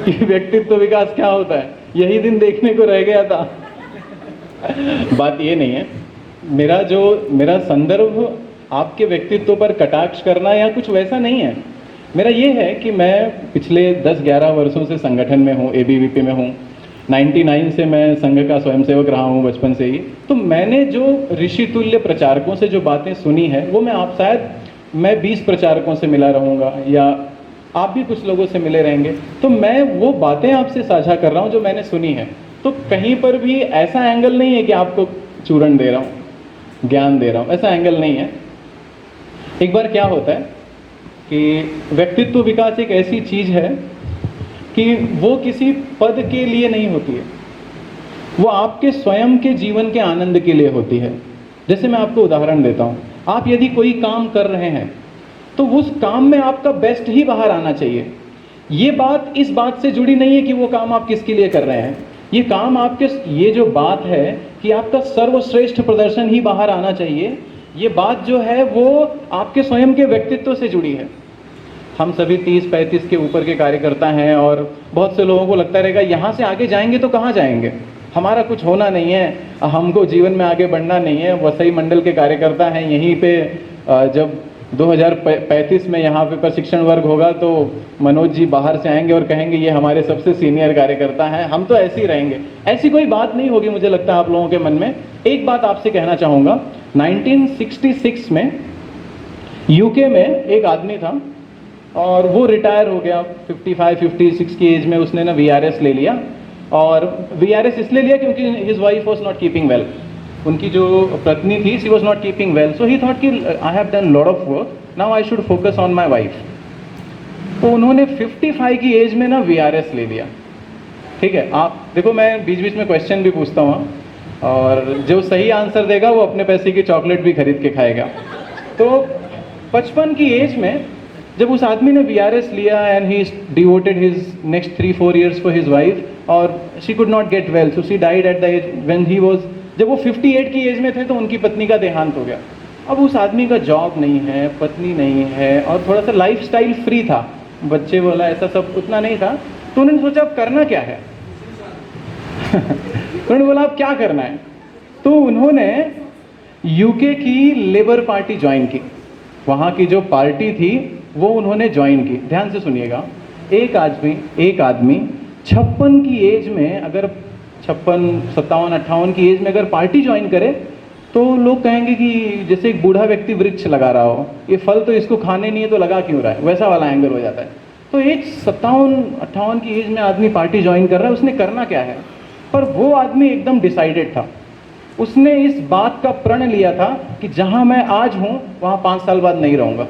कि व्यक्तित्व विकास क्या होता है, यही दिन देखने को रह गया था। बात ये नहीं है, मेरा संदर्भ आपके व्यक्तित्व पर कटाक्ष करना या कुछ वैसा नहीं है। मेरा ये है कि मैं पिछले 10-11 वर्षों से संगठन में हूँ, एबीवीपी में हूँ। 99 से मैं संघ का स्वयंसेवक रहा हूँ बचपन से ही। तो मैंने जो ऋषि तुल्य प्रचारकों से जो बातें सुनी है वो मैं 20 प्रचारकों से मिला रहूँगा, या आप भी कुछ लोगों से मिले रहेंगे, तो मैं वो बातें आपसे साझा कर रहा हूँ जो मैंने सुनी है। तो कहीं पर भी ऐसा एंगल नहीं है कि आपको चूरण दे रहा हूँ, ज्ञान दे रहा हूँ, ऐसा एंगल नहीं है। एक बार क्या होता है कि व्यक्तित्व विकास एक ऐसी चीज़ है कि वो किसी पद के लिए नहीं होती है, वो आपके स्वयं के जीवन के आनंद के लिए होती है। जैसे मैं आपको उदाहरण देता हूँ, आप यदि कोई काम कर रहे हैं तो उस काम में आपका बेस्ट ही बाहर आना चाहिए। ये बात इस बात से जुड़ी नहीं है कि वो काम आप किसके लिए कर रहे हैं, ये काम ये जो बात है कि आपका सर्वश्रेष्ठ प्रदर्शन ही बाहर आना चाहिए, ये बात जो है वो आपके स्वयं के व्यक्तित्व से जुड़ी है। हम सभी 30-35 के ऊपर के कार्यकर्ता हैं और बहुत से लोगों को लगता रहेगा यहाँ से आगे जाएंगे तो कहाँ जाएंगे, हमारा कुछ होना नहीं है, हमको जीवन में आगे बढ़ना नहीं है। वसई मंडल के कार्यकर्ता हैं, यहीं पे जब 2035 में यहाँ पे प्रशिक्षण वर्ग होगा तो मनोज जी बाहर से आएंगे और कहेंगे ये हमारे सबसे सीनियर कार्यकर्ता हैं, हम तो ऐसे ही रहेंगे। ऐसी कोई बात नहीं होगी मुझे लगता है आप लोगों के मन में। एक बात आपसे कहना चाहूँगा, 1966 में यूके में एक आदमी था और वो रिटायर हो गया 55-56 की एज में। उसने ना वीआरएस ले लिया, और वीआरएस इसलिए लिया क्योंकि his wife was not keeping well. उनकी जो पत्नी थी, she was not keeping well, so he thought कि I have done lot of work, now I should focus on my wife. तो उन्होंने 55 की एज में ना वीआरएस ले लिया। ठीक है, आप देखो मैं बीच बीच में क्वेश्चन भी पूछता हूँ, और जो सही आंसर देगा वो अपने पैसे की चॉकलेट भी खरीद के खाएगा। तो 55 की एज में जब उस आदमी ने वीआरएस लिया and he devoted his next 3-4 years for his wife, और she could not get well, so she died at the age when he was, जब वो 58 की एज में थे तो उनकी पत्नी का देहांत हो गया। अब उस आदमी का जॉब नहीं है, पत्नी नहीं है, और थोड़ा सा लाइफस्टाइल फ्री था, बच्चे वाला ऐसा सब उतना नहीं था। तो उन्होंने सोचा अब करना क्या है। उन्होंने बोला अब क्या करना है, तो उन्होंने यूके की लेबर पार्टी ज्वाइन की। वहाँ की जो पार्टी थी वो उन्होंने ज्वाइन की। ध्यान से सुनिएगा, एक आदमी 56 की एज में, अगर 56, 57, 58 की एज में अगर पार्टी ज्वाइन करे तो लोग कहेंगे कि जैसे एक बूढ़ा व्यक्ति वृक्ष लगा रहा हो, ये फल तो इसको खाने नहीं है तो लगा क्यों रहा है, वैसा वाला एंगल हो जाता है। तो एक 57-58 की एज में आदमी पार्टी ज्वाइन कर रहा है, उसने करना क्या है। पर वो आदमी एकदम डिसाइडेड था, उसने इस बात का प्रण लिया था कि जहाँ मैं आज हूँ वहाँ 5 साल बाद नहीं रहूँगा।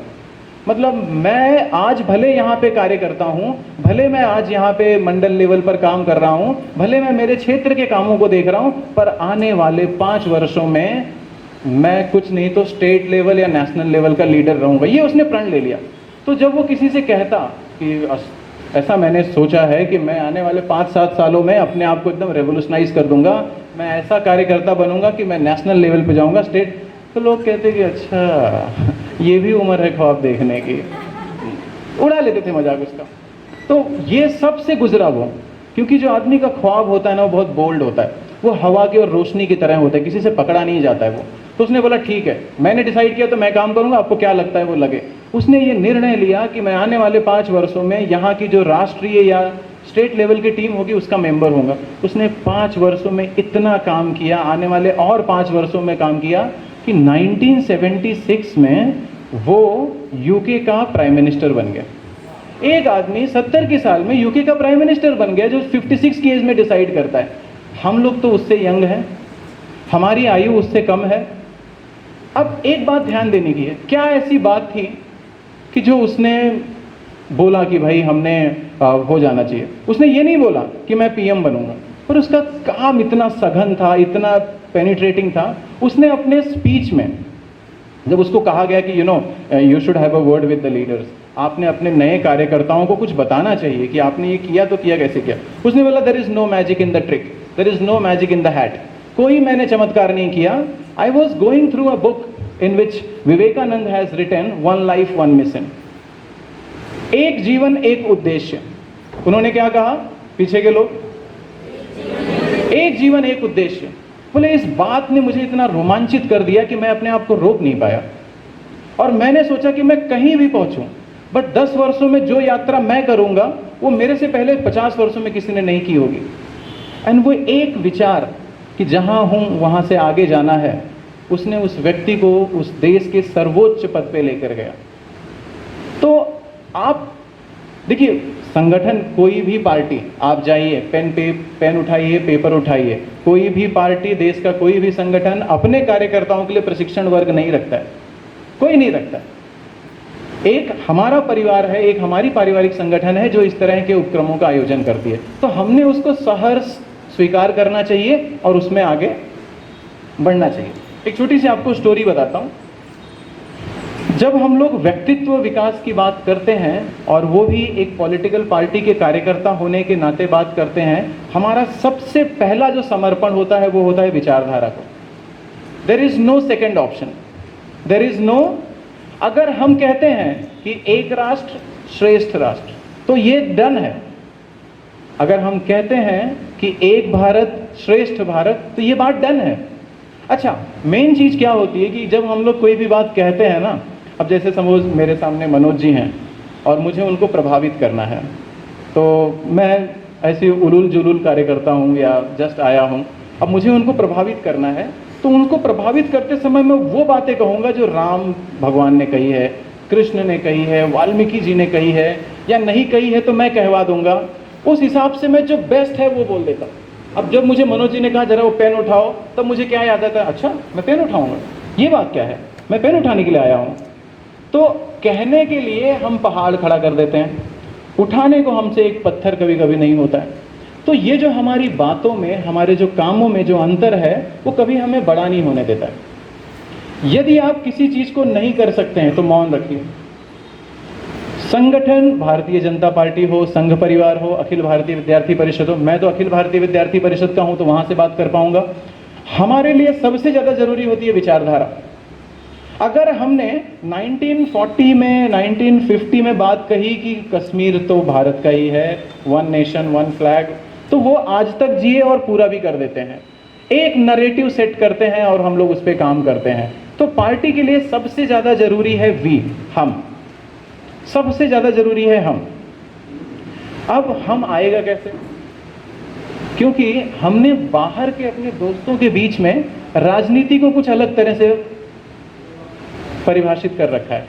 मतलब मैं आज भले यहाँ पे कार्य करता हूँ, भले मैं आज यहाँ पे मंडल लेवल पर काम कर रहा हूँ, भले मैं मेरे क्षेत्र के कामों को देख रहा हूँ, पर आने वाले 5 वर्षों में मैं कुछ नहीं तो स्टेट लेवल या नेशनल लेवल का लीडर रहूँगा। ये उसने प्रण ले लिया। तो जब वो किसी से कहता कि ऐसा मैंने सोचा है कि मैं आने वाले 5-7 सालों में अपने आप को एकदम रेवोल्यूशनाइज कर दूंगा, मैं ऐसा कार्यकर्ता बनूंगा कि मैं नेशनल लेवल पे जाऊंगा, स्टेट, तो लोग कहते कि अच्छा ये भी उम्र है ख्वाब देखने की, उड़ा लेते थे मजाक उसका। तो ये सब से गुजरा वो, क्योंकि जो आदमी का ख्वाब होता है ना वो बहुत बोल्ड होता है, वो हवा की और रोशनी की तरह होता है, किसी से पकड़ा नहीं जाता है वो। तो उसने बोला ठीक है, मैंने डिसाइड किया तो मैं काम करूंगा, आपको क्या लगता है वो लगे। उसने ये निर्णय लिया कि मैं आने वाले 5 वर्षों में यहाँ की जो राष्ट्रीय या स्टेट लेवल की टीम होगी उसका मेंबर होगा। उसने 5 वर्षों में इतना काम किया, आने वाले और 5 वर्षों में काम किया कि 1976 में वो यूके का प्राइम मिनिस्टर बन गया। एक आदमी 70 के साल में यूके का प्राइम मिनिस्टर बन गया, जो 56 की एज में डिसाइड करता है। हम लोग तो उससे यंग हैं, हमारी आयु उससे कम है। अब एक बात ध्यान देने की है, क्या ऐसी बात थी कि जो उसने बोला कि भाई हमने हो जाना चाहिए। उसने ये नहीं बोला कि मैं पीएम बनूंगा, पर उसका काम इतना सघन था, इतना पेनिट्रेटिंग था। उसने अपने स्पीच में जब उसको कहा गया कि you should have a word with the leaders, आपने अपने नए कार्यकर्ताओं को कुछ बताना चाहिए कि आपने ये किया तो किया कैसे किया, उसने बोला there is no magic in the trick, there is no magic in the hat. कोई मैंने चमत्कार नहीं किया। I was going through a book in which Vivekananda has written one life one mission, एक जीवन एक उद्देश्य। उन्होंने क्या कहा पीछे के लोग? एक जीवन एक उद्देश्य। बोले इस बात ने मुझे इतना रोमांचित कर दिया कि मैं अपने आप को रोक नहीं पाया और मैंने सोचा कि मैं कहीं भी पहुंचूं, बट 10 वर्षों में जो यात्रा मैं करूंगा वो मेरे से पहले 50 वर्षों में किसी ने नहीं की होगी। एंड वो एक विचार कि जहां हूं वहां से आगे जाना है, उसने उस व्यक्ति को उस देश के सर्वोच्च पद पे लेकर गया। तो आप देखिए, संगठन कोई भी पार्टी, आप जाइए, पेन उठाइए, पेपर उठाइए, कोई भी पार्टी, देश का कोई भी संगठन अपने कार्यकर्ताओं के लिए प्रशिक्षण वर्ग नहीं रखता है, कोई नहीं रखता है। एक हमारा परिवार है, एक हमारी पारिवारिक संगठन है जो इस तरह के उपक्रमों का आयोजन करती है, तो हमने उसको सहर्ष स्वीकार करना चाहिए और उसमें आगे बढ़ना चाहिए। एक छोटी सी आपको स्टोरी बताता हूँ। जब हम लोग व्यक्तित्व विकास की बात करते हैं और वो भी एक पॉलिटिकल पार्टी के कार्यकर्ता होने के नाते बात करते हैं, हमारा सबसे पहला जो समर्पण होता है वो होता है विचारधारा को। There is no second option, there is no. अगर हम कहते हैं कि एक राष्ट्र श्रेष्ठ राष्ट्र, तो ये डन है। अगर हम कहते हैं कि एक भारत श्रेष्ठ भारत, तो ये बात डन है। अच्छा, मेन चीज क्या होती है कि जब हम लोग कोई भी बात कहते हैं ना, अब जैसे सपोज मेरे सामने मनोज जी हैं और मुझे उनको प्रभावित करना है, तो मैं ऐसे उलूल जुलूल कार्यकर्ता हूँ या जस्ट आया हूँ, अब मुझे उनको प्रभावित करना है, तो उनको प्रभावित करते समय मैं वो बातें कहूँगा जो राम भगवान ने कही है, कृष्ण ने कही है, वाल्मीकि जी ने कही है, या नहीं कही है तो मैं कहवा दूंगा। उस हिसाब से मैं जो बेस्ट है वो बोल देता। अब जब मुझे मनोज जी ने कहा जरा वो पेन उठाओ, तब मुझे क्या याद आता है, अच्छा मैं पेन उठाऊंगा, ये बात क्या है, मैं पेन उठाने के लिए आया हूँ। तो कहने के लिए हम पहाड़ खड़ा कर देते हैं, उठाने को हमसे एक पत्थर कभी कभी नहीं होता है। तो ये जो हमारी बातों में, हमारे जो कामों में जो अंतर है, वो कभी हमें बड़ा नहीं होने देता है। यदि आप किसी चीज को नहीं कर सकते हैं तो मौन रखिए। संगठन भारतीय जनता पार्टी हो, संघ परिवार हो, अखिल भारतीय विद्यार्थी परिषद हो, मैं तो अखिल भारतीय विद्यार्थी परिषद का हूं तो वहां से बात कर पाऊंगा। हमारे लिए सबसे ज्यादा जरूरी होती है विचारधारा। अगर हमने 1940 में, 1950 में बात कही कि कश्मीर तो भारत का ही है, वन नेशन वन फ्लैग, तो वो आज तक जिए और पूरा भी कर देते हैं। एक नरेटिव सेट करते हैं और हम लोग उस पर काम करते हैं। तो पार्टी के लिए सबसे ज्यादा जरूरी है वी, हम, सबसे ज्यादा जरूरी है हम। अब हम आएगा कैसे? क्योंकि हमने बाहर के अपने दोस्तों के बीच में राजनीति को कुछ अलग तरह से परिभाषित कर रखा है।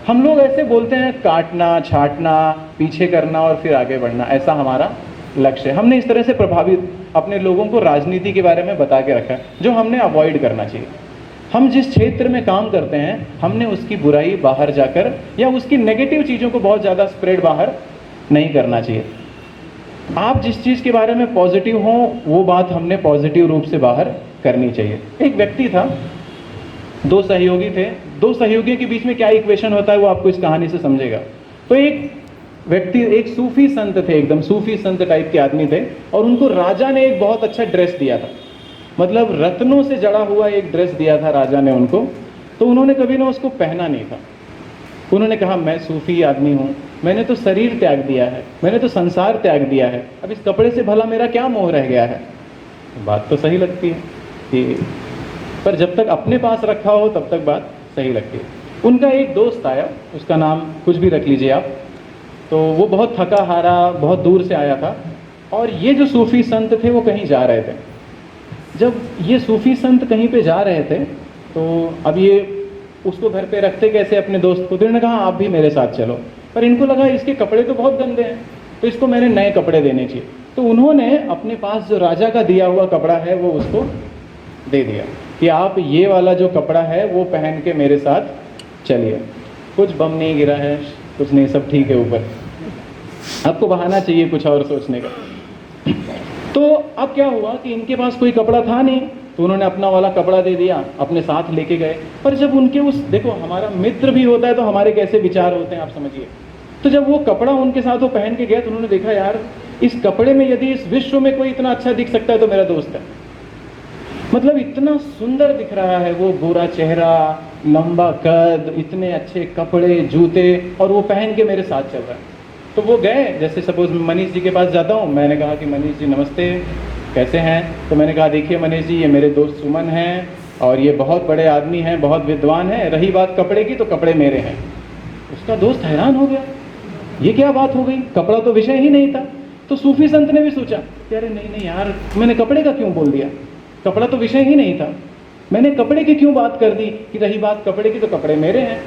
हम लोग ऐसे बोलते हैं, काटना, छाटना, पीछे करना और फिर आगे बढ़ना, ऐसा हमारा लक्ष्य है। हमने इस तरह से प्रभावित अपने लोगों को राजनीति के बारे में बता के रखा है, जो हमने अवॉइड करना चाहिए। हम जिस क्षेत्र में काम करते हैं, हमने उसकी बुराई बाहर जाकर या उसकी नेगेटिव चीज़ों को बहुत ज़्यादा स्प्रेड बाहर नहीं करना चाहिए। आप जिस चीज़ के बारे में पॉजिटिव हो, वो बात हमने पॉजिटिव रूप से बाहर करनी चाहिए। एक व्यक्ति था, दो सहयोगी थे, दो सहयोगियों के बीच में क्या इक्वेशन होता है वो आपको इस कहानी से समझेगा। तो एक व्यक्ति, एक सूफी संत थे, एकदम सूफी संत टाइप के आदमी थे, और उनको राजा ने एक बहुत अच्छा ड्रेस दिया था, मतलब रत्नों से जड़ा हुआ एक ड्रेस दिया था राजा ने उनको। तो उन्होंने कभी ना उसको पहना नहीं था। उन्होंने कहा, मैं सूफी आदमी हूँ, मैंने तो शरीर त्याग दिया है, मैंने तो संसार त्याग दिया है, अब इस कपड़े से भला मेरा क्या मोह रह गया है। बात तो सही लगती है कि, पर जब तक अपने पास रखा हो तब तक बात सही लगती है। उनका एक दोस्त आया, उसका नाम कुछ भी रख लीजिए आप, तो वो बहुत थका हारा बहुत दूर से आया था, और ये जो सूफी संत थे वो कहीं जा रहे थे। जब ये सूफी संत कहीं पे जा रहे थे, तो अब ये उसको घर पे रखते कैसे अपने दोस्त को, तो इन्होंने कहा आप भी मेरे साथ चलो। पर इनको लगा इसके कपड़े तो बहुत गंदे हैं, तो इसको मैंने नए कपड़े देने चाहिए। तो उन्होंने अपने पास जो राजा का दिया हुआ कपड़ा है वो उसको दे दिया कि आप ये वाला जो कपड़ा है वो पहन के मेरे साथ चलिए। कुछ बम नहीं गिरा है, कुछ नहीं, सब ठीक है ऊपर। आपको बहाना चाहिए कुछ और सोचने का। तो अब क्या हुआ कि इनके पास कोई कपड़ा था नहीं, तो उन्होंने अपना वाला कपड़ा दे दिया, अपने साथ लेके गए। पर जब उनके उस, देखो हमारा मित्र भी होता है तो हमारे कैसे विचार होते हैं आप समझिए। तो जब वो कपड़ा उनके साथ वो पहन के गया, तो उन्होंने देखा यार इस कपड़े में यदि इस विश्व में कोई इतना अच्छा दिख सकता है तो मेरा दोस्त है। मतलब इतना सुंदर दिख रहा है वो, गोरा चेहरा, लंबा कद, इतने अच्छे कपड़े, जूते, और वो पहन के मेरे साथ चल रहा है। तो वो गए, जैसे सपोज मैं मनीष जी के पास जाता हूँ, मैंने कहा कि मनीष जी नमस्ते, कैसे हैं? तो मैंने कहा देखिए मनीष जी, ये मेरे दोस्त सुमन हैं और ये बहुत बड़े आदमी हैं, बहुत विद्वान हैं, रही बात कपड़े की तो कपड़े मेरे हैं। उसका दोस्त हैरान हो गया, ये क्या बात हो गई, कपड़ा तो विषय ही नहीं था। तो सूफी संत ने भी सोचा कि अरे नहीं नहीं यार, मैंने कपड़े का क्यों बोल दिया, कपड़ा तो विषय ही नहीं था, मैंने कपड़े की क्यों बात कर दी कि रही बात कपड़े की तो कपड़े मेरे हैं।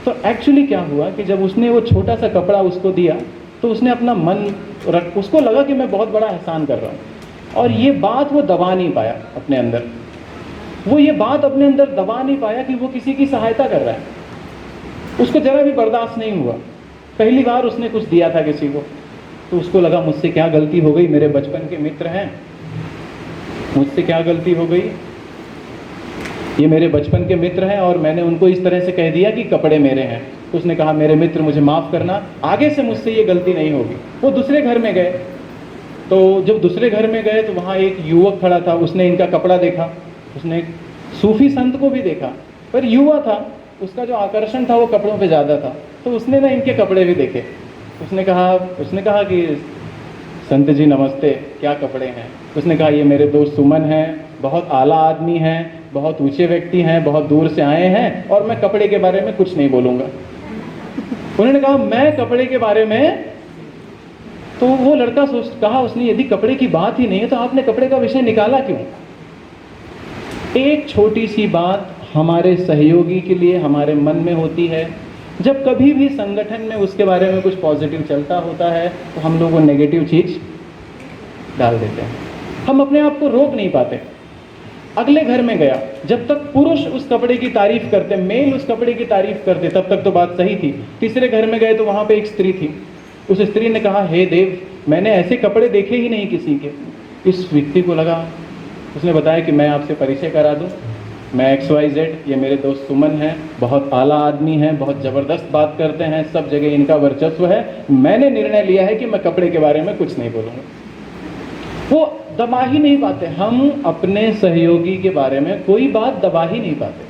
तो एक्चुअली क्या हुआ कि जब उसने वो छोटा सा कपड़ा उसको दिया तो उसने अपना मन रख, उसको लगा कि मैं बहुत बड़ा एहसान कर रहा हूँ, और ये बात वो दबा नहीं पाया अपने अंदर, वो ये बात अपने अंदर दबा नहीं पाया कि वो किसी की सहायता कर रहा है, उसको जरा भी बर्दाश्त नहीं हुआ। पहली बार उसने कुछ दिया था किसी को, तो उसको लगा मुझसे क्या गलती हो गई, मेरे बचपन के मित्र हैं, मुझसे क्या गलती हो गई, ये मेरे बचपन के मित्र हैं और मैंने उनको इस तरह से कह दिया कि कपड़े मेरे हैं। तो उसने कहा मेरे मित्र मुझे माफ़ करना, आगे से मुझसे ये गलती नहीं होगी। वो दूसरे घर में गए, तो जब दूसरे घर में गए तो वहाँ एक युवक खड़ा था, उसने इनका कपड़ा देखा, उसने सूफी संत को भी देखा, पर युवा था, उसका जो आकर्षण था वो कपड़ों पे ज़्यादा था, तो उसने ना इनके कपड़े भी देखे। उसने कहा कि संत जी नमस्ते, क्या कपड़े हैं? उसने कहा ये मेरे दोस्त सुमन हैं, बहुत आला आदमी हैं, बहुत ऊंचे व्यक्ति हैं, बहुत दूर से आए हैं, और मैं कपड़े के बारे में कुछ नहीं बोलूँगा। उन्होंने कहा मैं कपड़े के बारे में, तो वो लड़का कहा उसने यदि कपड़े की बात ही नहीं है तो आपने कपड़े का विषय निकाला क्यों? एक छोटी सी बात हमारे सहयोगी के लिए हमारे मन में होती है, जब कभी भी संगठन में उसके बारे में कुछ पॉजिटिव चलता होता है तो हम लोग वो नेगेटिव चीज़ डाल देते हैं, हम अपने आप को रोक नहीं पाते। अगले घर में गया, जब तक पुरुष उस कपड़े की तारीफ करते, मेल उस कपड़े की तारीफ करते, तब तक तो बात सही थी। तीसरे घर में गए तो वहाँ पे एक स्त्री थी, उस स्त्री ने कहा हे देव, मैंने ऐसे कपड़े देखे ही नहीं किसी के। इस व्यक्ति को लगा, उसने बताया कि मैं आपसे परिचय करा दूँ, मैं XYZ, ये मेरे दोस्त सुमन हैं, बहुत आला आदमी हैं, बहुत ज़बरदस्त बात करते हैं, सब जगह इनका वर्चस्व है, मैंने निर्णय लिया है कि मैं कपड़े के बारे में कुछ नहीं बोलूँगा। वो दबा ही नहीं पाते, हम अपने सहयोगी के बारे में कोई बात दबा ही नहीं पाते।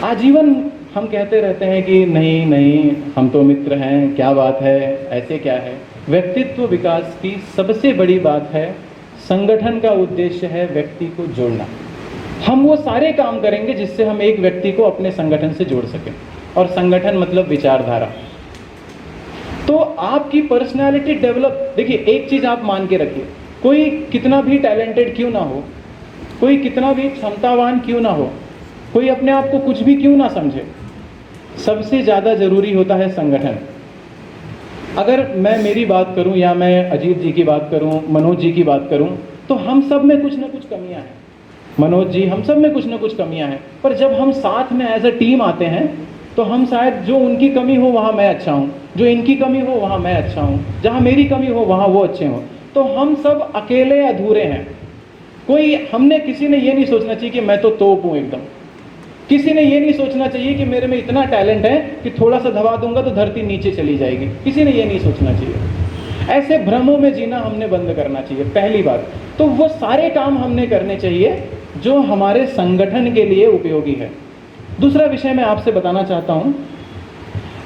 आजीवन हम कहते रहते हैं कि नहीं नहीं हम तो मित्र हैं, क्या बात है, ऐसे क्या है। व्यक्तित्व विकास की सबसे बड़ी बात है, संगठन का उद्देश्य है व्यक्ति को जोड़ना। हम वो सारे काम करेंगे जिससे हम एक व्यक्ति को अपने संगठन से जोड़ सकें, और संगठन मतलब विचारधारा। तो आपकी पर्सनालिटी डेवलप, देखिए एक चीज़ आप मान के रखिए, कोई कितना भी टैलेंटेड क्यों ना हो, कोई कितना भी क्षमतावान क्यों ना हो, कोई अपने आप को कुछ भी क्यों ना समझे, सबसे ज़्यादा ज़रूरी होता है संगठन। अगर मैं मेरी बात करूं या मैं अजीत जी की बात करूं, मनोज जी की बात करूं, तो हम सब में कुछ ना कुछ कमियां हैं। मनोज जी, हम सब में कुछ ना कुछ कमियां हैं, पर जब हम साथ में एज अ टीम आते हैं तो हम शायद जो उनकी कमी हो वहाँ मैं अच्छा हूँ, जो इनकी कमी हो वहाँ मैं अच्छा हूँ, जहाँ मेरी कमी हो वहाँ वो अच्छे हों। तो हम सब अकेले अधूरे हैं। हमने किसी ने ये नहीं सोचना चाहिए कि मैं तो तोप हूँ एकदम, किसी ने ये नहीं सोचना चाहिए कि मेरे में इतना टैलेंट है कि थोड़ा सा दबा दूंगा तो धरती नीचे चली जाएगी, किसी ने ये नहीं सोचना चाहिए। ऐसे भ्रमों में जीना हमने बंद करना चाहिए, पहली बात। तो वो सारे काम हमने करने चाहिए जो हमारे संगठन के लिए उपयोगी है। दूसरा विषय मैं आपसे बताना चाहता हूं,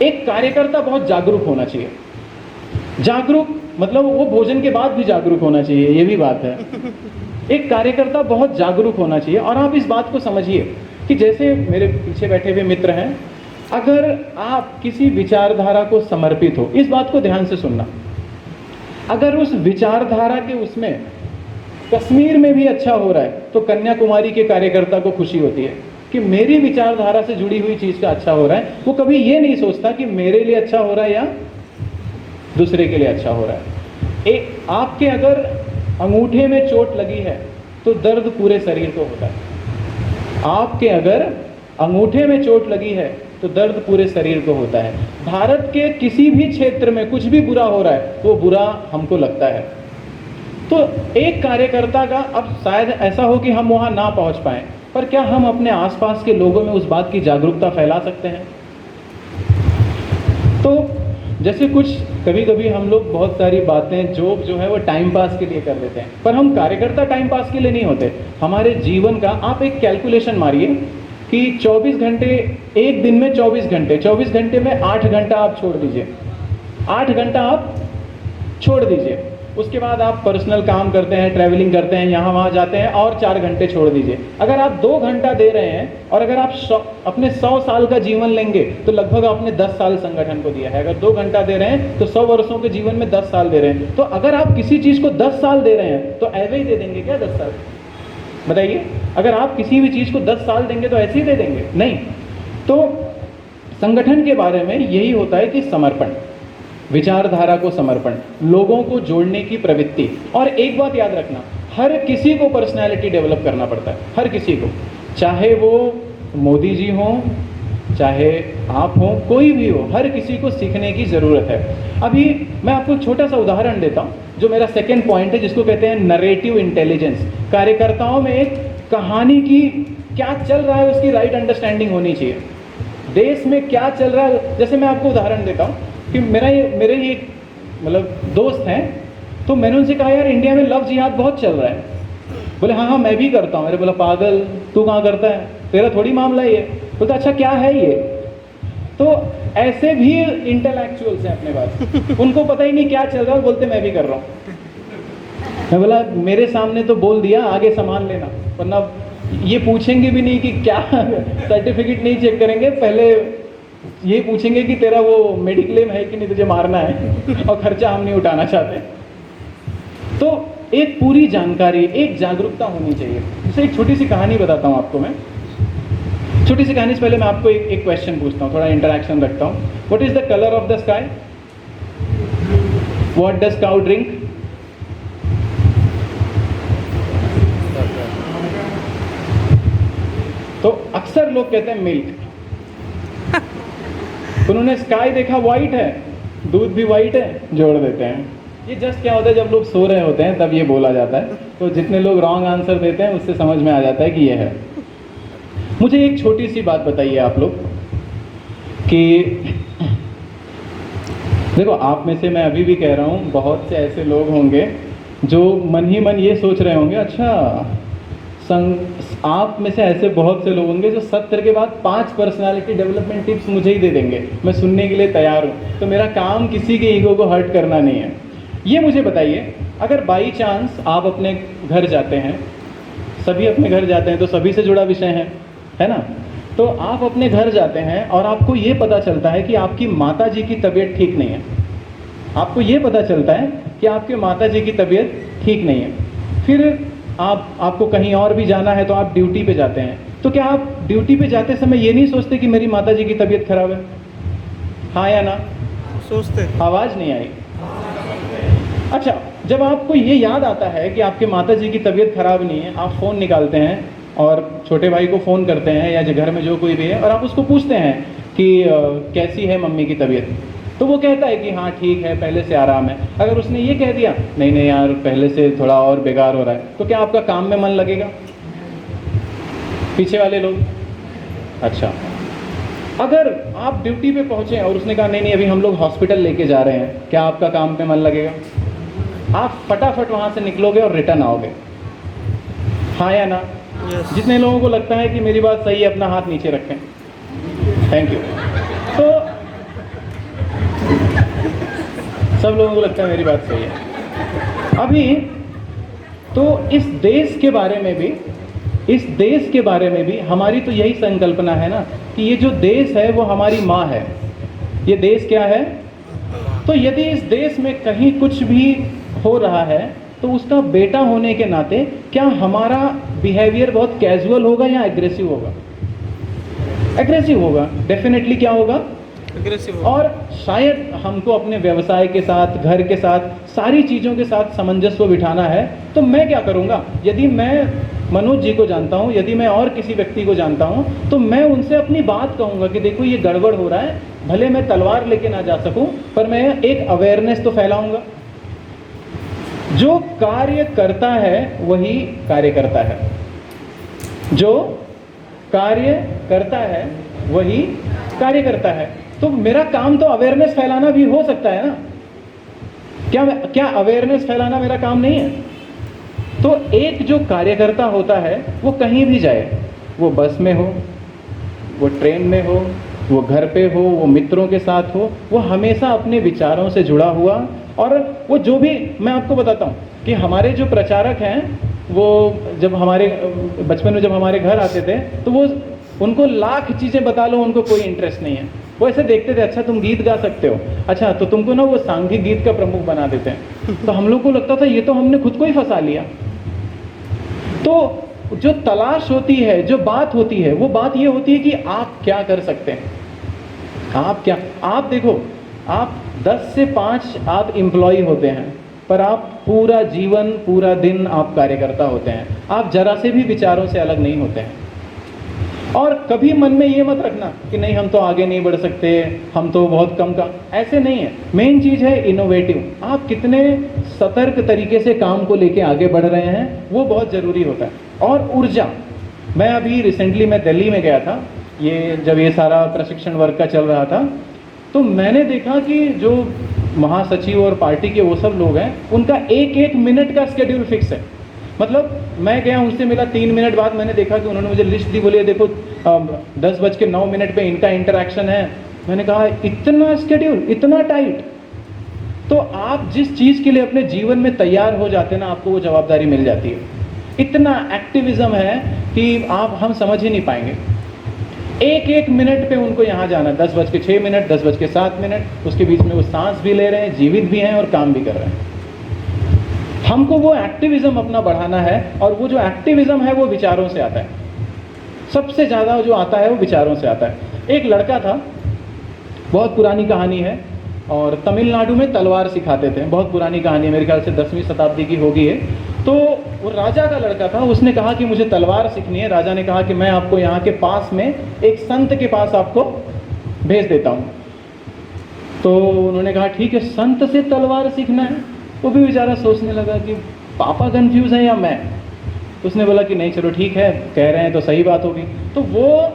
एक कार्यकर्ता बहुत जागरूक होना चाहिए। जागरूक मतलब वो भोजन के बाद भी जागरूक होना चाहिए, ये भी बात है। एक कार्यकर्ता बहुत जागरूक होना चाहिए। और आप इस बात को समझिए कि जैसे मेरे पीछे बैठे हुए मित्र हैं, अगर आप किसी विचारधारा को समर्पित हो, इस बात को ध्यान से सुनना, अगर उस विचारधारा के उसमें कश्मीर में भी अच्छा हो रहा है तो कन्याकुमारी के कार्यकर्ता को खुशी होती है कि मेरी विचारधारा से जुड़ी हुई चीज़ का अच्छा हो रहा है। वो कभी ये नहीं सोचता कि मेरे लिए अच्छा हो रहा है या दूसरे के लिए अच्छा हो रहा है। आपके अगर अंगूठे में चोट लगी है तो दर्द पूरे शरीर को होता है। आपके अगर अंगूठे में चोट लगी है तो दर्द पूरे शरीर को होता है। भारत के किसी भी क्षेत्र में कुछ भी बुरा हो रहा है वो बुरा हमको लगता है। तो एक कार्यकर्ता का, अब शायद ऐसा हो कि हम वहाँ ना पहुँच पाएँ, पर क्या हम अपने आसपास के लोगों में उस बात की जागरूकता फैला सकते हैं? तो जैसे कुछ कभी कभी हम लोग बहुत सारी बातें जो है वो टाइम पास के लिए कर लेते हैं, पर हम कार्यकर्ता टाइम पास के लिए नहीं होते। हमारे जीवन का आप एक कैलकुलेशन मारिए कि 24 घंटे, एक दिन में 24 घंटे, 24 घंटे में 8 घंटा आप छोड़ दीजिए, 8 घंटा आप छोड़ दीजिए, उसके बाद आप पर्सनल काम करते हैं, ट्रैवलिंग करते हैं, यहाँ वहाँ जाते हैं, और 4 घंटे छोड़ दीजिए। अगर आप 2 घंटा दे रहे हैं और अगर आप अपने 100 साल का जीवन लेंगे तो लगभग आपने 10 साल संगठन को दिया है। अगर 2 घंटा दे रहे हैं तो 100 वर्षों के जीवन में 10 साल दे रहे हैं। तो अगर आप किसी चीज़ को 10 साल दे रहे हैं तो ऐसे ही दे देंगे क्या 10 साल? बताइए, अगर आप किसी भी चीज़ को 10 साल देंगे तो ऐसे ही दे देंगे? नहीं। तो संगठन के बारे में यही होता है कि समर्पण, विचारधारा को समर्पण, लोगों को जोड़ने की प्रवृत्ति। और एक बात याद रखना, हर किसी को पर्सनैलिटी डेवलप करना पड़ता है, हर किसी को, चाहे वो मोदी जी हों, चाहे आप हों, कोई भी हो, हर किसी को सीखने की ज़रूरत है। अभी मैं आपको छोटा सा उदाहरण देता हूँ, जो मेरा सेकेंड पॉइंट है, जिसको कहते हैं नरेटिव इंटेलिजेंस। कार्यकर्ताओं में एक कहानी की क्या चल रहा है उसकी राइट अंडरस्टैंडिंग होनी चाहिए। देश में क्या चल रहा है, जैसे मैं आपको उदाहरण देता हूँ कि मेरे ही एक मतलब दोस्त हैं, तो मैंने उनसे कहा यार इंडिया में लव जिहाद बहुत चल रहा है। बोले हाँ मैं भी करता हूँ। मैंने बोला पागल, तू कहाँ करता है, तेरा थोड़ी मामला है ये। बोलता अच्छा क्या है ये? तो ऐसे भी इंटेलेक्चुअल्स हैं अपने पास, उनको पता ही नहीं क्या चल रहा है, बोलते मैं भी कर रहा हूँ। मैं बोला मेरे सामने तो बोल दिया, आगे सामान लेना, वरना ये पूछेंगे भी नहीं कि क्या सर्टिफिकेट नहीं चेक करेंगे, पहले ये पूछेंगे कि तेरा वो मेडिक्लेम है कि नहीं, तुझे मारना है, और खर्चा हम नहीं उठाना चाहते। तो एक पूरी जानकारी, एक जागरूकता होनी चाहिए। जैसे एक छोटी सी कहानी बताता हूँ आपको मैं। छोटी सी कहानी से पहले मैं आपको एक क्वेश्चन पूछता हूँ, थोड़ा इंटरेक्शन रखता हूँ। What is the colour of the sky? What does cow drink? तो अक्सर लोग कहते हैं मिल्क। उन्होंने स्काई देखा वाइट है, दूध भी वाइट है, जोड़ देते हैं। ये जस्ट क्या होता है, जब लोग सो रहे होते हैं तब ये बोला जाता है। तो जितने लोग रॉन्ग आंसर देते हैं उससे समझ में आ जाता है कि ये है। मुझे एक छोटी सी बात बताइए आप लोग कि देखो, आप में से मैं अभी भी कह रहा हूँ, बहुत से ऐसे लोग होंगे जो मन ही मन ये सोच रहे होंगे, अच्छा आप में से ऐसे बहुत से लोग होंगे जो सत्र के बाद 5 पर्सनालिटी डेवलपमेंट टिप्स मुझे ही दे देंगे। मैं सुनने के लिए तैयार हूँ। तो मेरा काम किसी के ईगो को हर्ट करना नहीं है। ये मुझे बताइए, अगर बाई चांस आप अपने घर जाते हैं, सभी अपने घर जाते हैं तो सभी से जुड़ा विषय है ना? तो आप अपने घर जाते हैं और आपको ये पता चलता है कि आपकी माता जी की तबीयत ठीक नहीं है। आपको ये पता चलता है कि आपके माता जी की तबीयत ठीक नहीं है। फिर आपको कहीं और भी जाना है तो आप ड्यूटी पे जाते हैं। तो क्या आप ड्यूटी पे जाते समय ये नहीं सोचते कि मेरी माता जी की तबीयत खराब है? हाँ या ना? सोचते। आवाज़ नहीं आई। अच्छा, जब आपको ये याद आता है कि आपके माता जी की तबीयत खराब नहीं है, आप फ़ोन निकालते हैं और छोटे भाई को फ़ोन करते हैं या घर में जो कोई भी है, और आप उसको पूछते हैं कि कैसी है मम्मी की तबीयत? तो वो कहता है कि हाँ ठीक है, पहले से आराम है। अगर उसने ये कह दिया नहीं नहीं यार पहले से थोड़ा और बेकार हो रहा है, तो क्या आपका काम में मन लगेगा? पीछे वाले लोग? अच्छा, अगर आप ड्यूटी पे पहुँचे और उसने कहा नहीं नहीं अभी हम लोग हॉस्पिटल लेके जा रहे हैं, क्या आपका काम में मन लगेगा? आप फटाफट वहाँ से निकलोगे और रिटर्न आओगे, हाँ या ना? yes. जितने लोगों को लगता है कि मेरी बात सही है, अपना हाथ नीचे रखें। Thank you. तो सब लोगों को लगता है मेरी बात सही है। अभी तो इस देश के बारे में भी हमारी तो यही संकल्पना है ना कि ये जो देश है वो हमारी माँ है। ये देश क्या है? तो यदि इस देश में कहीं कुछ भी हो रहा है तो उसका बेटा होने के नाते क्या हमारा बिहेवियर बहुत कैजुअल होगा या एग्रेसिव होगा? एग्रेसिव होगा, डेफिनेटली। क्या होगा? एग्रेसिव होगा। और शायद हमको अपने व्यवसाय के साथ, घर के साथ, सारी चीज़ों के साथ सामंजस्य बिठाना है। तो मैं क्या करूँगा? यदि मैं मनोज जी को जानता हूँ, यदि मैं और किसी व्यक्ति को जानता हूँ, तो मैं उनसे अपनी बात कहूँगा कि देखो ये गड़बड़ हो रहा है। भले मैं तलवार लेके ना जा सकूँ, पर मैं एक अवेयरनेस तो फैलाऊँगा। जो कार्य करता है वही कार्य करता है, जो कार्य करता है वही कार्य करता है। तो मेरा काम तो अवेयरनेस फैलाना भी हो सकता है ना? क्या अवेयरनेस फैलाना मेरा काम नहीं है? तो एक जो कार्यकर्ता होता है वो कहीं भी जाए, वो बस में हो, वो ट्रेन में हो, वो घर पे हो, वो मित्रों के साथ हो, वो हमेशा अपने विचारों से जुड़ा हुआ। और वो जो भी, मैं आपको बताता हूँ कि हमारे जो प्रचारक हैं, वो जब हमारे बचपन में जब हमारे घर आते थे तो वो उनको लाख चीज़ें बता लो, उनको कोई इंटरेस्ट नहीं है। वो ऐसे देखते थे, अच्छा तुम गीत गा सकते हो, अच्छा तो तुमको ना वो सांघिक गीत का प्रमुख बना देते हैं। तो हम लोग को लगता था ये तो हमने खुद को ही फंसा लिया। तो जो तलाश होती है, जो बात होती है, वो बात ये होती है कि आप क्या कर सकते हैं। आप देखो, आप 10 से 5 आप एम्प्लॉय होते हैं, पर आप पूरा जीवन, पूरा दिन आप कार्यकर्ता होते हैं। आप जरा से भी विचारों से अलग नहीं होते हैं। और कभी मन में ये मत रखना कि नहीं हम तो आगे नहीं बढ़ सकते, हम तो बहुत कम का, ऐसे नहीं है। मेन चीज़ है इनोवेटिव, आप कितने सतर्क तरीके से काम को लेके आगे बढ़ रहे हैं, वो बहुत ज़रूरी होता है। और ऊर्जा, मैं अभी रिसेंटली मैं दिल्ली में गया था, ये जब ये सारा प्रशिक्षण वर्ग का चल रहा था, तो मैंने देखा कि जो महासचिव और पार्टी के वो सब लोग हैं, उनका एक एक मिनट का शेड्यूल फिक्स है। मतलब मैं गया, उनसे मिला, 3 मिनट बाद मैंने देखा कि उन्होंने मुझे लिस्ट दी, बोलिए देखो 10:09 पे इनका इंटरेक्शन है। मैंने कहा इतना शेड्यूल, इतना टाइट। तो आप जिस चीज़ के लिए अपने जीवन में तैयार हो जाते हैं ना, आपको वो जवाबदारी मिल जाती है। इतना एक्टिविज्म है कि हम समझ ही नहीं पाएंगे। एक एक मिनट पे उनको यहाँ जाना, 10:06, 10:07, उसके बीच में वो सांस भी ले रहे हैं, जीवित भी हैं और काम भी कर रहे हैं। हमको वो एक्टिविज्म अपना बढ़ाना है, और वो जो एक्टिविज्म है वो विचारों से आता है। सबसे ज़्यादा जो आता है वो विचारों से आता है। एक लड़का था, बहुत पुरानी कहानी है, और तमिलनाडु में तलवार सिखाते थे। बहुत पुरानी कहानी है, मेरे ख्याल से 10वीं शताब्दी की होगी है। तो वो राजा का लड़का था, उसने कहा कि मुझे तलवार सीखनी है। राजा ने कहा कि मैं आपको यहाँ के पास में एक संत के पास आपको भेज देता हूँ। तो उन्होंने कहा ठीक है, संत से तलवार सीखना है। वो भी बेचारा सोचने लगा कि पापा कंफ्यूज है या मैं। उसने बोला कि नहीं चलो ठीक है, कह रहे हैं तो सही बात होगी। तो वो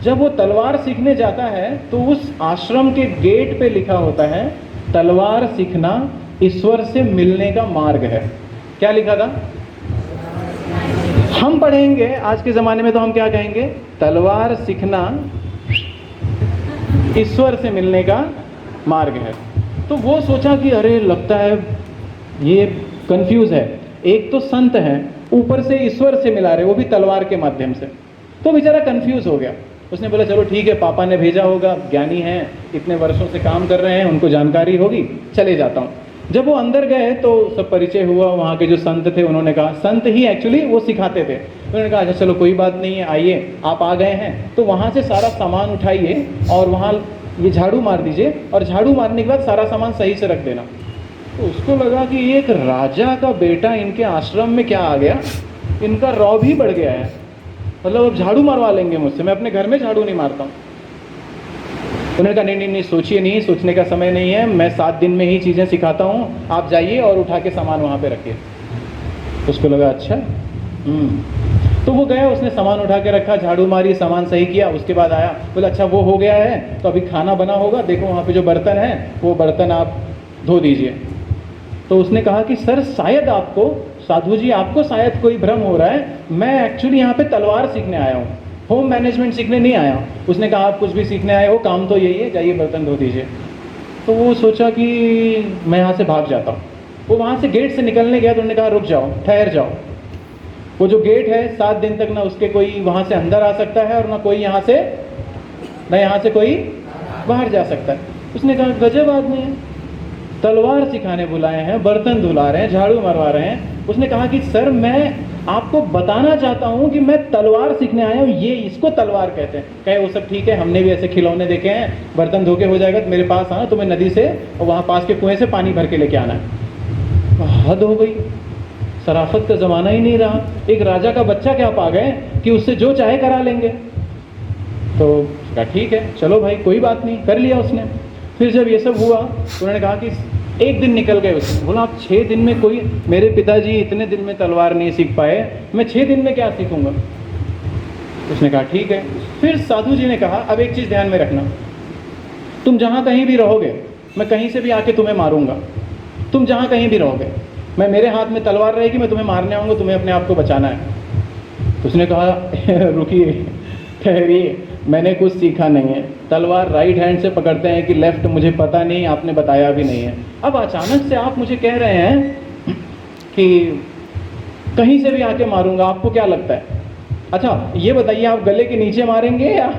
जब वो तलवार सीखने जाता है तो उस आश्रम के गेट पे लिखा होता है, तलवार सीखना ईश्वर से मिलने का मार्ग है। क्या लिखा था? हम पढ़ेंगे आज के ज़माने में तो हम क्या कहेंगे? तलवार सीखना ईश्वर से मिलने का मार्ग है। तो वो सोचा कि अरे लगता है ये कंफ्यूज है, एक तो संत है, ऊपर से ईश्वर से मिला रहे, वो भी तलवार के माध्यम से। तो बेचारा कंफ्यूज हो गया। उसने बोला चलो ठीक है, पापा ने भेजा होगा, ज्ञानी हैं, इतने वर्षों से काम कर रहे हैं, उनको जानकारी होगी, चले जाता हूँ। जब वो अंदर गए तो सब परिचय हुआ, वहाँ के जो संत थे उन्होंने कहा, संत ही एक्चुअली वो सिखाते थे, उन्होंने कहा अच्छा चलो कोई बात नहीं है, आइए आप आ गए हैं तो वहाँ से सारा सामान उठाइए और वहाँ ये झाड़ू मार दीजिए, और झाड़ू मारने के बाद सारा सामान सही से रख देना। तो उसको लगा कि एक राजा का बेटा इनके आश्रम में क्या आ गया, इनका रौब ही बढ़ गया है, मतलब अब झाड़ू मरवा लेंगे मुझसे, मैं अपने घर में झाड़ू नहीं मारता हूँ। उन्होंने कहा नहीं नहीं नहीं, सोचिए नहीं, सोचने का समय नहीं है, मैं 7 दिन में ही चीज़ें सिखाता हूँ, आप जाइए और उठा के सामान वहाँ पे रखिए। उसको लगा अच्छा तो वो गया, उसने सामान उठा के रखा, झाड़ू मारी, सामान सही किया, उसके बाद आया, बोला अच्छा वो हो गया है तो अभी खाना बना होगा, देखो वहाँ पे जो बर्तन है वो बर्तन आप धो दीजिए। तो उसने कहा कि सर शायद आपको, साधु जी आपको शायद कोई भ्रम हो रहा है, मैं एक्चुअली यहाँ पे तलवार सीखने आया हूँ, होम मैनेजमेंट सीखने नहीं आया हूँ। उसने कहा आप कुछ भी सीखने आए हो, काम तो यही है, जाइए बर्तन धो दीजिए। तो वो सोचा कि मैं यहाँ से भाग जाता हूँ। वो वहाँ से गेट से निकलने गया तो उन्होंने कहा रुक जाओ, ठहर जाओ। वो जो गेट है 7 दिन तक ना उसके कोई वहाँ से अंदर आ सकता है और ना कोई यहाँ से कोई बाहर जा सकता है। उसने कहा गजब आदमी है, तलवार सिखाने बुलाए हैं, बर्तन धुला रहे हैं, झाड़ू मरवा रहे हैं। उसने कहा कि सर मैं आपको बताना चाहता हूँ कि मैं तलवार सीखने आया हूँ, ये इसको तलवार कहते हैं। कहे वो सब ठीक है, हमने भी ऐसे खिलौने देखे हैं, बर्तन धो के हो जाएगा तो मेरे पास आना, तुम्हें नदी से और वहाँ पास के कुएं से पानी भर के लेके आना है। हद हो गई, शराफत का ज़माना ही नहीं रहा। एक राजा का बच्चा क्या पा गए कि उससे जो चाहे करा लेंगे। तो कहा ठीक है चलो भाई कोई बात नहीं, कर लिया उसने। फिर जब ये सब हुआ तो उन्होंने कहा कि 1 दिन निकल गए उसने। बोला आप 6 दिन में, कोई मेरे पिताजी इतने दिन में तलवार नहीं सीख पाए, मैं 6 दिन में क्या सीखूंगा। उसने कहा ठीक है। फिर साधु जी ने कहा अब एक चीज़ ध्यान में रखना, तुम जहाँ कहीं भी रहोगे, मैं कहीं से भी आके तुम्हें मारूंगा, तुम जहाँ कहीं भी रहोगे, मैं मेरे हाथ में तलवार रहेगी, मैं तुम्हें मारने आऊँगा, तुम्हें अपने आप को बचाना है। तो उसने कहा रुकिए, ठहरिए, मैंने कुछ सीखा नहीं है, तलवार राइट हैंड से पकड़ते हैं कि लेफ्ट मुझे पता नहीं, आपने बताया भी नहीं है। अब अचानक से आप मुझे कह रहे हैं कि कहीं से भी आके मारूंगा, आपको क्या लगता है? अच्छा ये बताइए, आप गले के नीचे मारेंगे या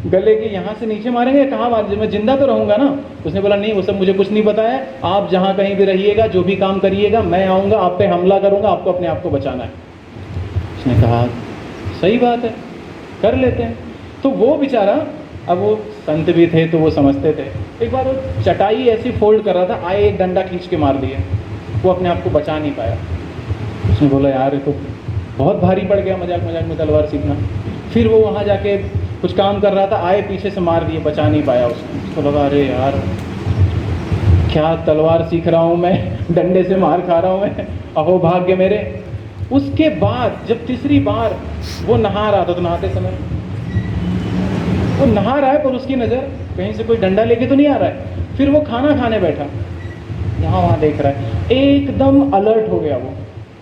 गले के यहाँ से नीचे मारेंगे, कहाँ मारेंगे? मैं जिंदा तो रहूंगा ना? उसने बोला नहीं, वो सब मुझे कुछ नहीं पता है, आप जहाँ कहीं भी रहिएगा, जो भी काम करिएगा, मैं आऊँगा, आप पे हमला करूँगा, आपको अपने आप को बचाना है। उसने कहा सही बात है, कर लेते हैं। तो वो बेचारा, अब वो संत भी थे तो वो समझते थे, एक बार वो चटाई ऐसी फोल्ड कर रहा था, आए एक डंडा खींच के मार दिया, वो अपने आप को बचा नहीं पाया। उसने बोला यार ये तो बहुत भारी पड़ गया मजाक मजाक में तलवार सीखना। फिर वो वहाँ जाके कुछ काम कर रहा था, आए पीछे से मार दिए, बचा नहीं पाया उसने। उसको लगा अरे यार क्या तलवार सीख रहा हूँ मैं, डंडे से मार खा रहा हूँ मैं, अहो भाग्य मेरे। उसके बाद जब तीसरी बार वो नहा रहा था, तो नहाते समय वो नहा रहा है पर उसकी नज़र कहीं से कोई डंडा लेके तो नहीं आ रहा है। फिर वो खाना खाने बैठा, यहाँ वहाँ देख रहा है, एकदम अलर्ट हो गया, वो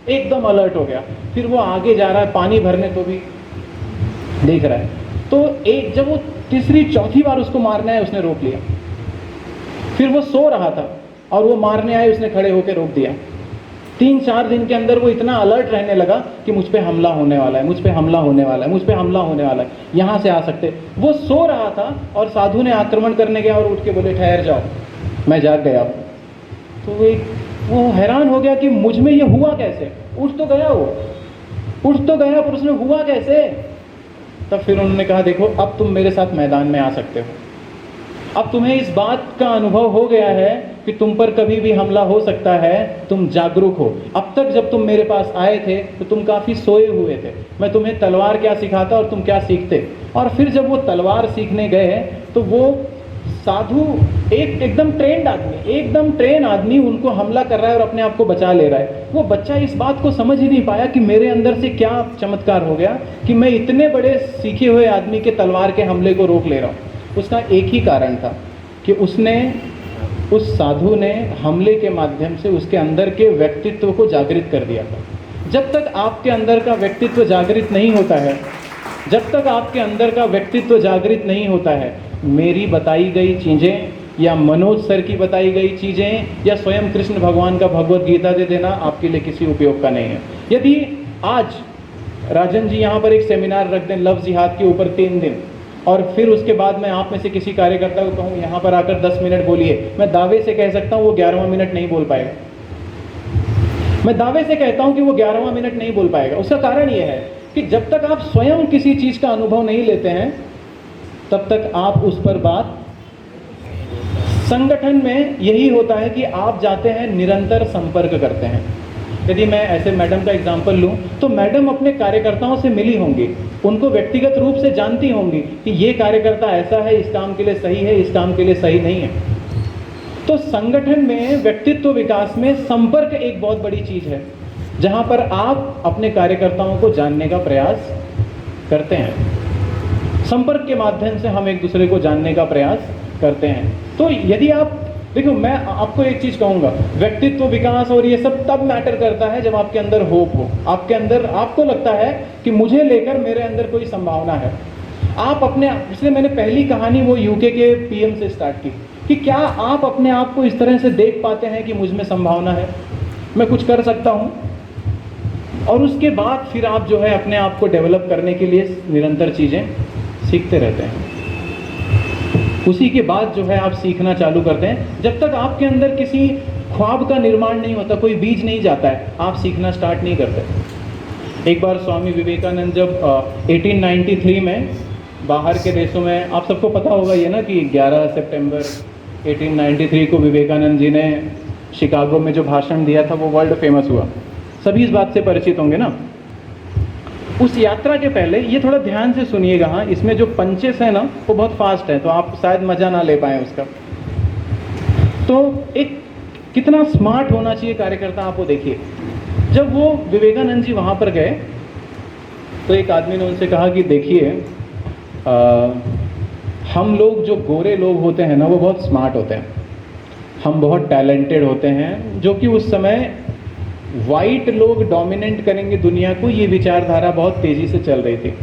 एकदम अलर्ट हो गया। फिर वो आगे जा रहा है पानी भरने, तो भी देख रहा है। तो एक जब वो तीसरी चौथी बार उसको मारना है, उसने रोक लिया। फिर वो सो रहा था और वो मारने आए, उसने खड़े होकर रोक दिया। 3-4 दिन के अंदर वो इतना अलर्ट रहने लगा कि मुझ पे हमला होने वाला है, मुझ पे हमला होने वाला है, मुझ पे हमला होने वाला है, यहाँ से आ सकते। वो सो रहा था और साधु ने आक्रमण करने गया और उठ के बोले ठहर जाओ, मैं जाग गया। तो वो हैरान हो गया कि मुझ में ये हुआ कैसे? उठ तो गया, वो उठ तो गया, पर उसमें हुआ कैसे? तब फिर उन्होंने कहा देखो अब तुम मेरे साथ मैदान में आ सकते हो, अब तुम्हें इस बात का अनुभव हो गया है कि तुम पर कभी भी हमला हो सकता है, तुम जागरूक हो। अब तक जब तुम मेरे पास आए थे तो तुम काफ़ी सोए हुए थे, मैं तुम्हें तलवार क्या सिखाता और तुम क्या सीखते। और फिर जब वो तलवार सीखने गए तो वो साधु एकदम ट्रेन आदमी उनको हमला कर रहा है और अपने आप को बचा ले रहा है। वो बच्चा इस बात को समझ ही नहीं पाया कि मेरे अंदर से क्या चमत्कार हो गया कि मैं इतने बड़े सीखे हुए आदमी के तलवार के हमले को रोक ले रहा हूँ। उसका एक ही कारण था कि उस साधु ने हमले के माध्यम से उसके अंदर के व्यक्तित्व को जागृत कर दिया था। जब तक आपके अंदर का व्यक्तित्व जागृत नहीं होता है, जब तक आपके अंदर का व्यक्तित्व जागृत नहीं होता है, मेरी बताई गई चीज़ें या मनोज सर की बताई गई चीज़ें या स्वयं कृष्ण भगवान का भगवत गीता दे देना आपके लिए किसी उपयोग का नहीं है। यदि आज राजन जी यहाँ पर एक सेमिनार रख दें लव जिहाद के ऊपर 3 दिन, और फिर उसके बाद मैं आप में से किसी कार्यकर्ता को कहूँ यहाँ पर आकर 10 मिनट बोलिए, मैं दावे से कह सकता हूँ वो 11वां मिनट नहीं बोल पाएगा। मैं दावे से कहता हूँ कि वो 11वां मिनट नहीं बोल पाएगा। उसका कारण ये है कि जब तक आप स्वयं किसी चीज़ का अनुभव नहीं लेते हैं तब तक आप उस पर बात। संगठन में यही होता है कि आप जाते हैं, निरंतर संपर्क करते हैं। यदि मैं ऐसे मैडम का एग्जाम्पल लूँ तो मैडम अपने कार्यकर्ताओं से मिली होंगी, उनको व्यक्तिगत रूप से जानती होंगी कि ये कार्यकर्ता ऐसा है, इस काम के लिए सही है, इस काम के लिए सही नहीं है। तो संगठन में व्यक्तित्व विकास में संपर्क एक बहुत बड़ी चीज़ है, जहाँ पर आप अपने कार्यकर्ताओं को जानने का प्रयास करते हैं। संपर्क के माध्यम से हम एक दूसरे को जानने का प्रयास करते हैं। तो यदि आप देखो, मैं आपको एक चीज़ कहूँगा, व्यक्तित्व विकास और ये सब तब मैटर करता है जब आपके अंदर होप हो, आपके अंदर आपको लगता है कि मुझे लेकर मेरे अंदर कोई संभावना है। आप अपने, इसलिए मैंने पहली कहानी वो यूके के पीएम से स्टार्ट की कि क्या आप अपने आप को इस तरह से देख पाते हैं कि मुझ में संभावना है, मैं कुछ कर सकता हूँ। और उसके बाद फिर आप जो है अपने आप को डेवलप करने के लिए निरंतर चीज़ें सीखते रहते हैं। उसी के बाद जो है आप सीखना चालू करते हैं। जब तक आपके अंदर किसी ख्वाब का निर्माण नहीं होता, कोई बीज नहीं जाता है, आप सीखना स्टार्ट नहीं करते। एक बार स्वामी विवेकानंद जब 1893 में बाहर के देशों में, आप सबको पता होगा ये ना कि 11 सितंबर 1893 को विवेकानंद जी ने शिकागो में जो भाषण दिया था वो वर्ल्ड फेमस हुआ। सभी इस बात से परिचित होंगे ना। उस यात्रा के पहले ये थोड़ा ध्यान से सुनिएगा, हाँ, इसमें जो पंचेस है ना वो बहुत फास्ट है, तो आप शायद मज़ा ना ले पाएँ उसका। तो एक कितना स्मार्ट होना चाहिए कार्यकर्ता, आप वो देखिए। जब वो विवेकानंद जी वहाँ पर गए तो एक आदमी ने उनसे कहा कि देखिए, हम लोग जो गोरे लोग होते हैं ना वो बहुत स्मार्ट होते हैं, हम बहुत टैलेंटेड होते हैं, जो कि उस समय वाइट लोग डोमिनेट करेंगे दुनिया को, ये विचारधारा बहुत तेज़ी से चल रही थी।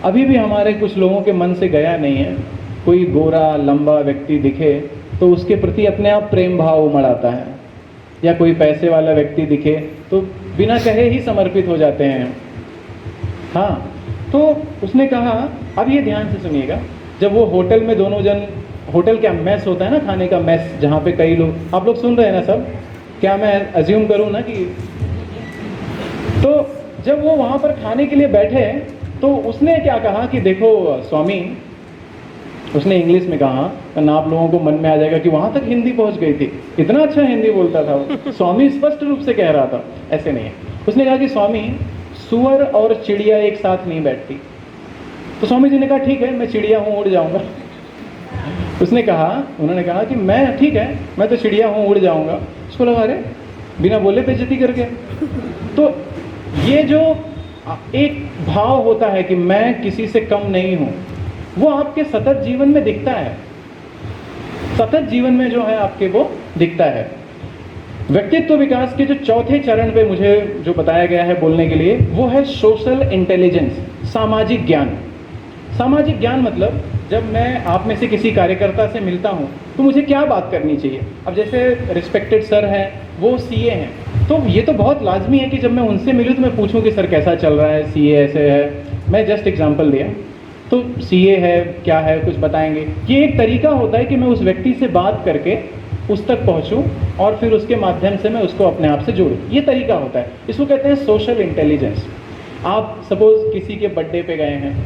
अभी भी हमारे कुछ लोगों के मन से गया नहीं है, कोई गोरा लंबा व्यक्ति दिखे तो उसके प्रति अपने आप प्रेम भाव उमड़ आता है, या कोई पैसे वाला व्यक्ति दिखे तो बिना कहे ही समर्पित हो जाते हैं। हाँ, तो उसने कहा, अब ये ध्यान से सुनिएगा, जब वो होटल में दोनों जन, होटल क्या मेस होता है ना, खाने का मेस, जहाँ पे कई लोग, आप लोग सुन रहे हैं ना सब, क्या मैं अज्यूम करूँ ना कि, तो जब वो वहाँ पर खाने के लिए बैठे तो उसने क्या कहा कि देखो स्वामी, उसने इंग्लिश में कहा, वरना आप लोगों को मन में आ जाएगा कि वहाँ तक हिंदी पहुँच गई थी, इतना अच्छा हिंदी बोलता था वो। स्वामी स्पष्ट रूप से कह रहा था, ऐसे नहीं है। उसने कहा कि स्वामी, सुअर और चिड़िया एक साथ नहीं बैठती। तो स्वामी जी ने कहा ठीक है, मैं चिड़िया हूँ, उड़ जाऊँगा। उसने कहा, उन्होंने कहा कि मैं ठीक है, मैं तो चिड़िया हूँ, उड़ जाऊँगा। उसको लगा अरे बिना बोले बेइज्जती कर गया। तो ये जो एक भाव होता है कि मैं किसी से कम नहीं हूँ, वो आपके सतत जीवन में दिखता है, सतत जीवन में जो है आपके वो दिखता है। व्यक्तित्व विकास के जो चौथे चरण पे मुझे जो बताया गया है बोलने के लिए, वो है सोशल इंटेलिजेंस, सामाजिक ज्ञान। सामाजिक ज्ञान मतलब जब मैं आप में से किसी कार्यकर्ता से मिलता हूँ तो मुझे क्या बात करनी चाहिए। अब जैसे रिस्पेक्टेड सर हैं, वो सीए हैं, तो ये तो बहुत लाजमी है कि जब मैं उनसे मिलूँ तो मैं पूछूं कि सर कैसा चल रहा है, सीए ऐसे है। मैं जस्ट एग्जांपल दिया, तो सीए है क्या है, कुछ बताएंगे। ये एक तरीका होता है कि मैं उस व्यक्ति से बात करके उस तक पहुँचूँ और फिर उसके माध्यम से मैं उसको अपने आप से जोड़ूँ। ये तरीका होता है, इसको कहते हैं सोशल इंटेलिजेंस। आप सपोज किसी के बर्थडे पे गए हैं,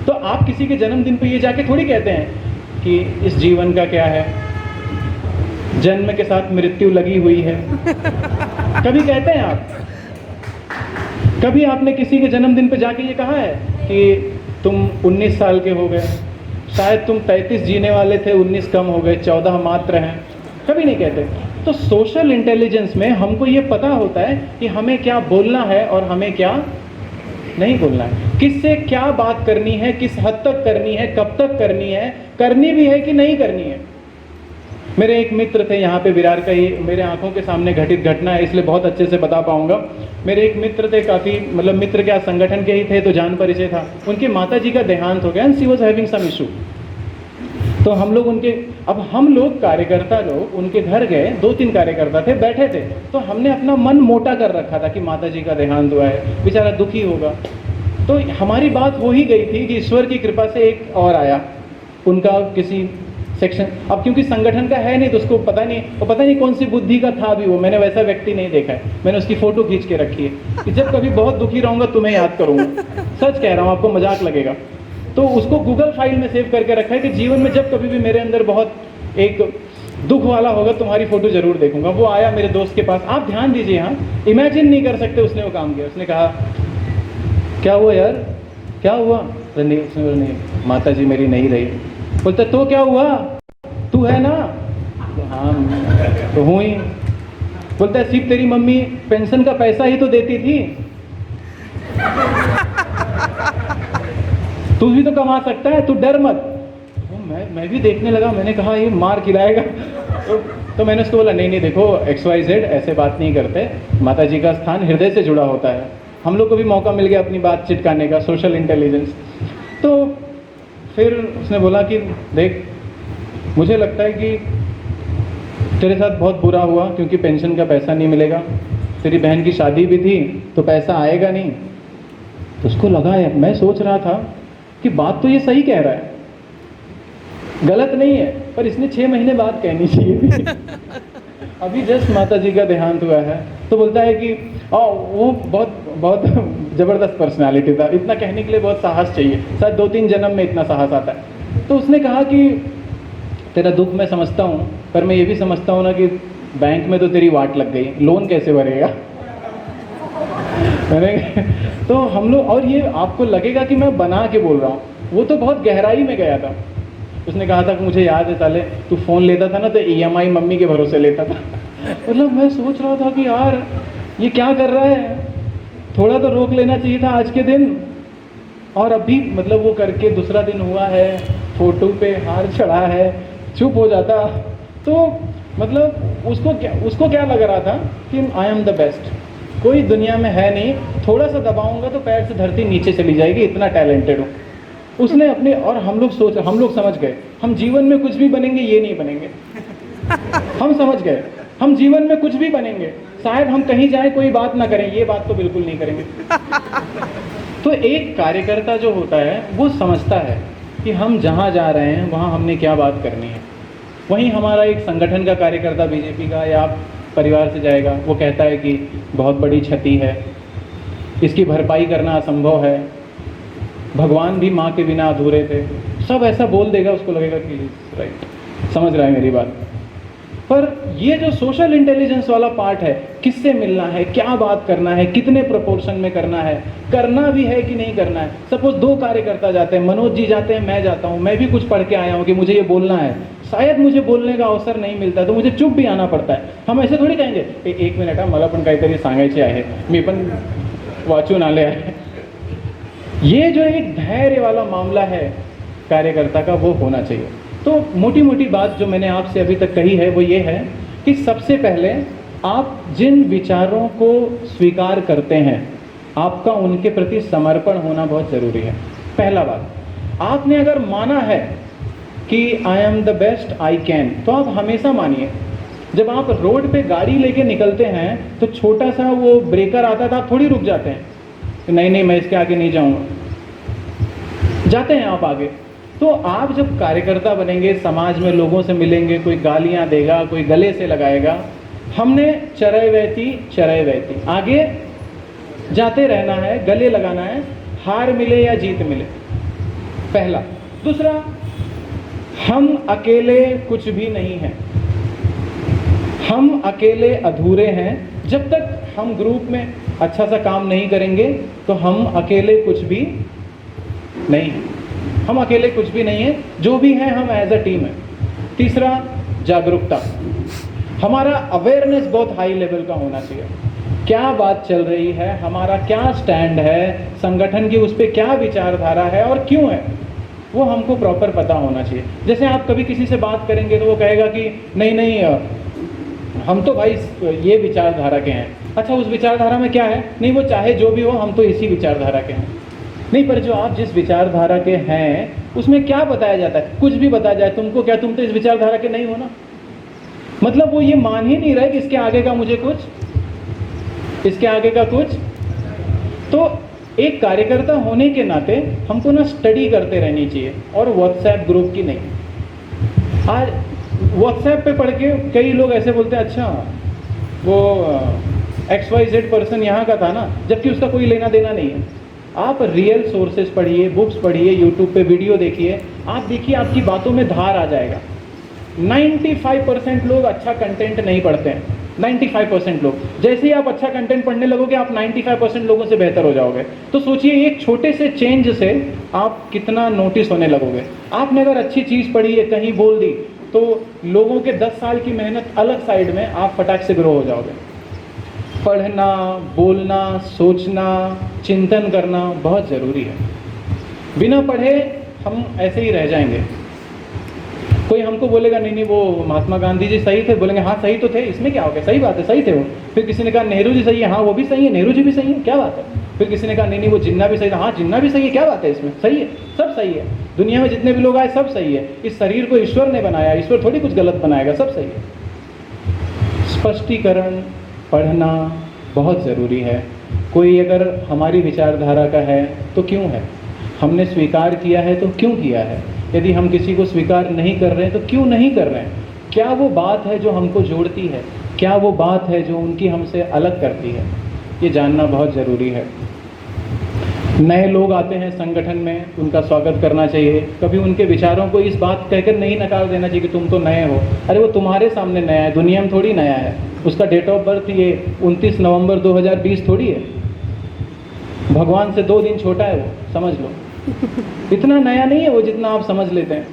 तो आप किसी के जन्मदिन पे ये जाके थोड़ी कहते हैं कि इस जीवन का क्या है, जन्म के साथ मृत्यु लगी हुई है। कभी कहते हैं आप? कभी आपने किसी के जन्मदिन पे जाके ये कहा है कि तुम 19 साल के हो गए, शायद तुम 33 जीने वाले थे, 19 कम हो गए, 14 मात्र हैं? कभी नहीं कहते। तो सोशल इंटेलिजेंस में हमको ये पता होता है कि हमें क्या बोलना है और हमें क्या नहीं बोलना है, किससे क्या बात करनी है, किस हद तक करनी है, कब तक करनी है, करनी भी है कि नहीं करनी है। मेरे एक मित्र थे यहाँ पे विरार का, ही मेरे आंखों के सामने घटित घटना है, इसलिए बहुत अच्छे से बता पाऊंगा। मेरे एक मित्र थे, काफ़ी मतलब मित्र क्या संगठन के ही थे, तो जान परिचय था। उनकी माता जी का देहांत हो गया and she was having some issue. तो हम लोग उनके, अब हम लोग कार्यकर्ता लोग उनके घर गए, 2-3 कार्यकर्ता थे, बैठे थे। तो हमने अपना मन मोटा कर रखा था कि माता जी का देहांत हुआ है, बेचारा दुखी होगा। तो हमारी बात हो ही गई थी कि ईश्वर की कृपा से एक और आया, उनका किसी सेक्शन, अब क्योंकि संगठन का है नहीं तो उसको पता नहीं, और पता नहीं कौन सी बुद्धि का था भी वो, मैंने वैसा व्यक्ति नहीं देखा है। मैंने उसकी फ़ोटो खींच के रखी है कि जब कभी बहुत दुखी रहूँगा तुम्हें याद करूँगा। सच कह रहा हूँ, आपको मजाक लगेगा। तो उसको गूगल फाइल में सेव करके रखा है कि जीवन में जब कभी भी मेरे अंदर बहुत एक दुख वाला होगा तुम्हारी फोटो जरूर देखूंगा। वो आया मेरे दोस्त के पास, आप ध्यान दीजिए, हाँ इमेजिन नहीं कर सकते उसने वो काम किया। उसने कहा क्या हुआ यार, क्या हुआ? नहीं, उसने बोला नहीं माता जी मेरी नहीं रही। बोलते तो क्या हुआ, तू है ना? हाँ तो हूँ ही। बोलता सिर्फ तेरी मम्मी पेंशन का पैसा ही तो देती थी, तू भी तो कमा सकता है, तू डर मत। तो मैं भी देखने लगा, मैंने कहा ये मार खिलाएगा। तो मैंने उसको बोला नहीं देखो XYZ ऐसे बात नहीं करते, माता जी का स्थान हृदय से जुड़ा होता है। हम लोग को भी मौका मिल गया अपनी बात चिटकाने का, सोशल इंटेलिजेंस। तो फिर उसने बोला कि देख मुझे लगता है कि तेरे साथ बहुत बुरा हुआ क्योंकि पेंशन का पैसा नहीं मिलेगा, तेरी बहन की शादी भी थी तो पैसा आएगा नहीं। तो उसको लगा है, मैं सोच रहा था कि बात तो ये सही कह रहा है, गलत नहीं है, पर इसने 6 महीने बाद कहनी चाहिए थी। अभी जस्ट माता जी का देहांत हुआ है। तो बोलता है कि वो बहुत ज़बरदस्त पर्सनालिटी था, इतना कहने के लिए बहुत साहस चाहिए, शायद 2-3 जन्म में इतना साहस आता है। तो उसने कहा कि तेरा दुख मैं समझता हूँ, पर मैं ये भी समझता हूँ ना कि बैंक में तो तेरी वाट लग गई, लोन कैसे भरेगा? तो हम लोग, और ये आपको लगेगा कि मैं बना के बोल रहा हूँ, वो तो बहुत गहराई में गया था। उसने कहा था कि मुझे याद है साले तू फ़ोन लेता था ना तो EMI मम्मी के भरोसे लेता था। मतलब मैं सोच रहा था कि यार ये क्या कर रहा है, थोड़ा तो रोक लेना चाहिए था आज के दिन। और अभी मतलब वो करके दूसरा दिन हुआ है, फोटो पे हार चढ़ा है, चुप हो जाता। तो मतलब उसको क्या लग रहा था कि आई एम द बेस्ट, कोई दुनिया में है नहीं, थोड़ा सा दबाऊंगा तो पैर से धरती नीचे चली जाएगी, इतना टैलेंटेड हूँ। उसने अपने, और हम लोग समझ गए हम जीवन में कुछ भी बनेंगे, ये नहीं बनेंगे। हम समझ गए हम जीवन में कुछ भी बनेंगे, शायद हम कहीं जाए कोई बात ना करें, ये बात तो बिल्कुल नहीं करेंगे। तो एक कार्यकर्ता जो होता है वो समझता है कि हम जहाँ जा रहे हैं वहाँ हमने क्या बात करनी है। वहीं हमारा एक संगठन का कार्यकर्ता बीजेपी का या परिवार से जाएगा, वो कहता है कि बहुत बड़ी क्षति है, इसकी भरपाई करना असंभव है, भगवान भी माँ के बिना अधूरे थे, सब ऐसा बोल देगा, उसको लगेगा कि राइट, समझ रहा है मेरी बात। पर ये जो सोशल इंटेलिजेंस वाला पार्ट है, किससे मिलना है, क्या बात करना है, कितने प्रोपोर्शन में करना है, करना भी है कि नहीं करना है। सपोज 2 कार्यकर्ता जाते हैं, मनोज जी जाते हैं, मैं जाता हूँ, मैं भी कुछ पढ़ के आया हूँ कि मुझे ये बोलना है, शायद मुझे बोलने का अवसर नहीं मिलता तो मुझे चुप भी आना पड़ता है। हम ऐसे थोड़ी कहेंगे एक मिनिट मला पण काहीतरी सांगायचे आहे, मी पण वाचून आले आहे। ये जो एक धैर्य वाला मामला है कार्यकर्ता का, वो होना चाहिए। तो मोटी मोटी बात जो मैंने आपसे अभी तक कही है वो ये है कि सबसे पहले आप जिन विचारों को स्वीकार करते हैं, आपका उनके प्रति समर्पण होना बहुत ज़रूरी है। पहला बात, आपने अगर माना है कि I am the best I can, तो आप हमेशा मानिए। जब आप रोड पे गाड़ी लेके निकलते हैं तो छोटा सा वो ब्रेकर आता है तो आप थोड़ी रुक जाते हैं, नहीं मैं इसके आगे नहीं जाऊंगा, जाते हैं आप आगे। तो आप जब कार्यकर्ता बनेंगे, समाज में लोगों से मिलेंगे, कोई गालियां देगा, कोई गले से लगाएगा, हमने चरय वैती आगे जाते रहना है, गले लगाना है, हार मिले या जीत मिले, पहला। दूसरा, हम अकेले कुछ भी नहीं हैं, हम अकेले अधूरे हैं। जब तक हम ग्रुप में अच्छा सा काम नहीं करेंगे तो हम अकेले कुछ भी नहीं हैं, हम अकेले कुछ भी नहीं है, जो भी है हम एज अ टीम है। तीसरा, जागरूकता, हमारा अवेयरनेस बहुत हाई लेवल का होना चाहिए। क्या बात चल रही है, हमारा क्या स्टैंड है, संगठन की उस पर क्या विचारधारा है और क्यों है, वो हमको प्रॉपर पता होना चाहिए। जैसे आप कभी किसी से बात करेंगे तो वो कहेगा कि नहीं हम तो भाई ये विचारधारा के हैं। अच्छा, उस विचारधारा में क्या है? नहीं, वो चाहे जो भी हो, हम तो इसी विचारधारा के हैं। नहीं, पर जो आप जिस विचारधारा के हैं उसमें क्या बताया जाता है? कुछ भी बताया जाए, तुमको क्या, तुम तो इस विचारधारा के नहीं हो ना। मतलब वो ये मान ही नहीं रहे कि इसके आगे का मुझे कुछ, इसके आगे का कुछ। तो एक कार्यकर्ता होने के नाते हमको ना स्टडी करते रहनी चाहिए, और व्हाट्सएप ग्रुप की नहीं। आज व्हाट्सएप पे पढ़ के कई लोग ऐसे बोलते हैं, अच्छा वो XYZ पर्सन यहाँ का था ना, जबकि उसका कोई लेना देना नहीं है। आप रियल सोर्सेज पढ़िए, बुक्स पढ़िए, यूट्यूब पे वीडियो देखिए, आप देखिए आपकी बातों में धार आ जाएगा। 95% लोग अच्छा कंटेंट नहीं पढ़ते हैं, 95% लोग। जैसे ही आप अच्छा कंटेंट पढ़ने लगोगे, आप 95% लोगों से बेहतर हो जाओगे। तो सोचिए एक छोटे से चेंज से आप कितना नोटिस होने लगोगे। आपने अगर अच्छी चीज़ पढ़ी है, कहीं बोल दी, तो लोगों के 10 साल की मेहनत अलग साइड में, आप फटाक से ग्रो हो जाओगे। पढ़ना, बोलना, सोचना, चिंतन करना बहुत ज़रूरी है। बिना पढ़े हम ऐसे ही रह जाएंगे। कोई हमको बोलेगा नहीं वो महात्मा गांधी जी सही थे, बोलेंगे हाँ सही तो थे, इसमें क्या हो गया, सही बात है, सही थे वो। फिर किसी ने कहा नेहरू जी सही है, हाँ वो भी सही है, नेहरू जी भी सही है, क्या बात है। फिर किसी ने कहा नहीं वो जिन्ना भी सही था, हाँ जिन्ना भी सही है, क्या बात है, इसमें सही है, सब सही है। दुनिया में जितने भी लोग आए सब सही है। इस शरीर को ईश्वर ने बनाया, ईश्वर थोड़ी कुछ गलत बनाएगा, सब सही है। स्पष्टीकरण पढ़ना बहुत ज़रूरी है। कोई अगर हमारी विचारधारा का है तो क्यों है, हमने स्वीकार किया है तो क्यों किया है, यदि हम किसी को स्वीकार नहीं कर रहे हैं तो क्यों नहीं कर रहे हैं, क्या वो बात है जो हमको जोड़ती है, क्या वो बात है जो उनकी हमसे अलग करती है, ये जानना बहुत ज़रूरी है। नए लोग आते हैं संगठन में, उनका स्वागत करना चाहिए। कभी उनके विचारों को इस बात कहकर नहीं नकार देना चाहिए कि तुम तो नए हो। अरे वो तुम्हारे सामने नया है, दुनिया में थोड़ी नया है। उसका डेट ऑफ बर्थ ये 29 नवंबर 2020 थोड़ी है, भगवान से 2 दिन छोटा है वो, समझ लो। इतना नया नहीं है वो जितना आप समझ लेते हैं।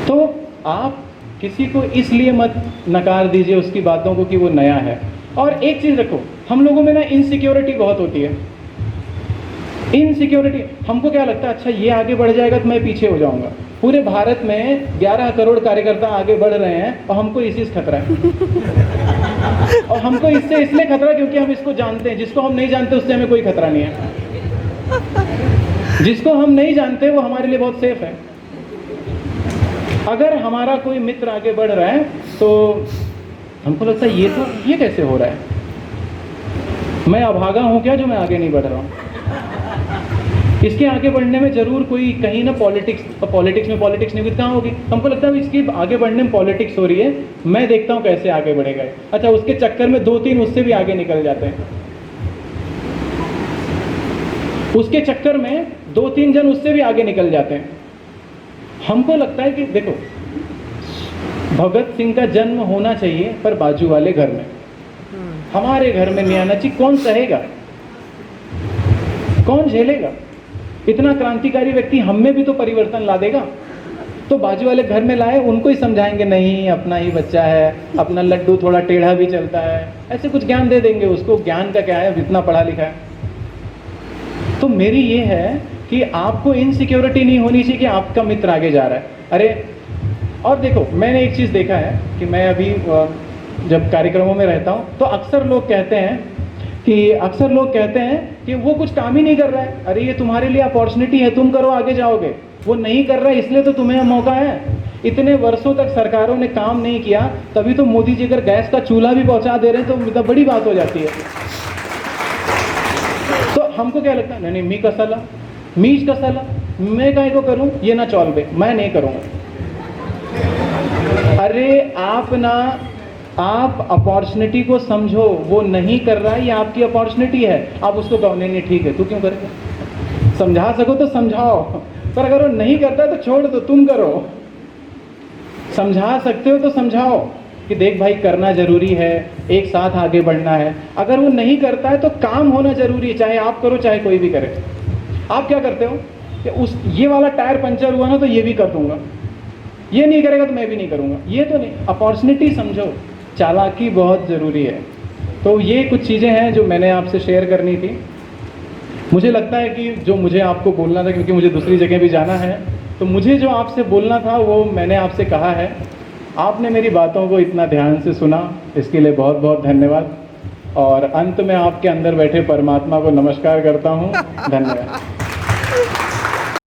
तो आप किसी को इसलिए मत नकार दीजिए उसकी बातों को कि वो नया है। और एक चीज़ रखो, हम लोगों में ना इनसिक्योरिटी बहुत होती है। इनसिक्योरिटी, हमको क्या लगता है, अच्छा ये आगे बढ़ जाएगा तो मैं पीछे हो जाऊंगा। पूरे भारत में 11 करोड़ कार्यकर्ता आगे बढ़ रहे हैं और हमको इसी से खतरा है। और हमको इससे इसलिए खतरा क्योंकि हम इसको जानते हैं, जिसको हम नहीं जानते उससे हमें कोई खतरा नहीं है। जिसको हम नहीं जानते वो हमारे लिए बहुत सेफ है। अगर हमारा कोई मित्र आगे बढ़ रहा है तो हमको लगता है ये कैसे हो रहा है, मैं अभागा हूं क्या जो मैं आगे नहीं बढ़ रहा हूं। इसके आगे बढ़ने में जरूर कोई कहीं ना पॉलिटिक्स नहीं होगी, कहाँ होगी। हमको लगता है इसके आगे बढ़ने में पॉलिटिक्स हो रही है, मैं देखता हूँ कैसे आगे बढ़ेगा। अच्छा, उसके चक्कर में 2-3 उससे भी आगे निकल जाते हैं, उसके चक्कर में 2-3 जन उससे भी आगे निकल जाते हैं। हमको लगता है कि देखो, भगत सिंह का जन्म होना चाहिए पर बाजू वाले घर में, हमारे घर में नहीं आना चाहिए। कौन सहेगा, कौन झेलेगा? इतना क्रांतिकारी व्यक्ति हम में भी तो परिवर्तन ला देगा। तो बाजू वाले घर में लाए, उनको ही समझाएंगे नहीं अपना ही बच्चा है, अपना लड्डू थोड़ा टेढ़ा भी चलता है, ऐसे कुछ ज्ञान दे देंगे उसको। ज्ञान का क्या है, इतना पढ़ा लिखा है। तो मेरी ये है कि आपको इनसिक्योरिटी नहीं होनी चाहिए कि आपका मित्र आगे जा रहा है। अरे, और देखो, मैंने एक चीज़ देखा है कि मैं अभी जब कार्यक्रमों में रहता हूँ तो अक्सर लोग कहते हैं कि वो कुछ काम ही नहीं कर रहा है। अरे, ये तुम्हारे लिए अपॉर्चुनिटी है, तुम करो, आगे जाओगे। वो नहीं कर रहा है इसलिए तो तुम्हें मौका है। इतने वर्षों तक सरकारों ने काम नहीं किया, तभी तो मोदी जी अगर गैस का चूल्हा भी पहुंचा दे रहे हैं तो मतलब बड़ी बात हो जाती है। तो हमको क्या लगता है, नहीं मी कसाला मैं काहे को करूं, ये ना चौल बे, मैं नहीं करूंगा। अरे आप अपॉर्चुनिटी को समझो, वो नहीं कर रहा है, ये आपकी अपॉर्चुनिटी है। आप उसको कहो नहीं ठीक है, तू क्यों करेगा, समझा सको तो समझाओ, पर अगर वो नहीं करता तो छोड़ दो, तुम करो। समझा सकते हो तो समझाओ कि देख भाई, करना जरूरी है, एक साथ आगे बढ़ना है। अगर वो नहीं करता है तो काम होना जरूरी है, चाहे आप करो चाहे कोई भी करे। आप क्या करते हो कि ये वाला टायर पंचर हुआ ना तो ये भी कर दूंगा, ये नहीं करेगा तो मैं भी नहीं करूंगा, ये तो नहीं। अपॉर्चुनिटी समझो, चालाकी बहुत ज़रूरी है। तो ये कुछ चीज़ें हैं जो मैंने आपसे शेयर करनी थी। मुझे लगता है कि जो मुझे आपको बोलना था, क्योंकि मुझे दूसरी जगह भी जाना है, तो मुझे जो आपसे बोलना था वो मैंने आपसे कहा है। आपने मेरी बातों को इतना ध्यान से सुना, इसके लिए बहुत बहुत धन्यवाद। और अंत में आपके अंदर बैठे परमात्मा को नमस्कार करता हूँ। धन्यवाद।